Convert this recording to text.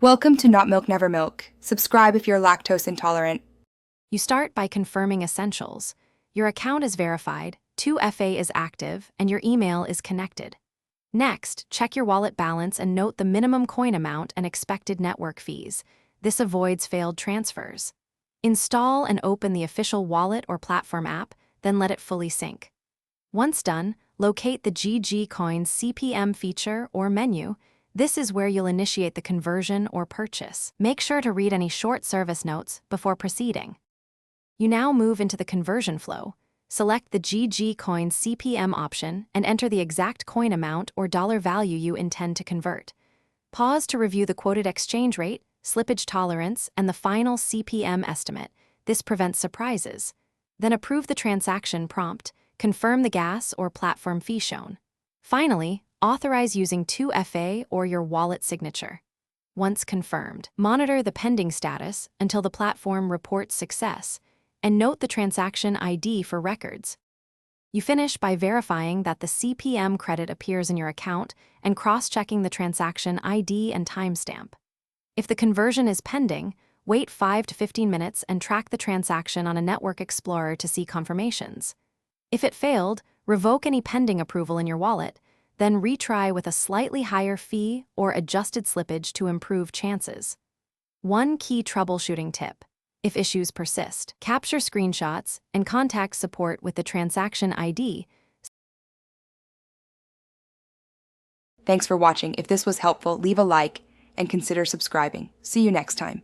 Welcome to Not Milk Never Milk. Subscribe if you're lactose intolerant. You start by confirming essentials. Your account is verified, 2FA is active, and your email is connected. Next, check your wallet balance and note the minimum coin amount and expected network fees. This avoids failed transfers. Install and open the official wallet or platform app, then let it fully sync. Once done, locate the GG Coins CPM feature or menu. This is where you'll initiate the conversion or purchase. Make sure to read any short service notes before proceeding. You now move into the conversion flow. Select the GG Coins CPM option and enter the exact coin amount or dollar value you intend to convert. Pause to review the quoted exchange rate, slippage tolerance, and the final CPM estimate. This prevents surprises. Then approve the transaction prompt. Confirm the gas or platform fee shown. Finally, authorize using 2FA or your wallet signature. Once confirmed, monitor the pending status until the platform reports success, and note the transaction ID for records. You finish by verifying that the CPM credit appears in your account and cross-checking the transaction ID and timestamp. If the conversion is pending, wait 5 to 15 minutes and track the transaction on a Network Explorer to see confirmations. If it failed, revoke any pending approval in your wallet, then retry with a slightly higher fee or adjusted slippage to improve chances. One key troubleshooting tip: if issues persist, capture screenshots and contact support with the transaction ID. Thanks for watching. If this was helpful, leave a like and consider subscribing. See you next time.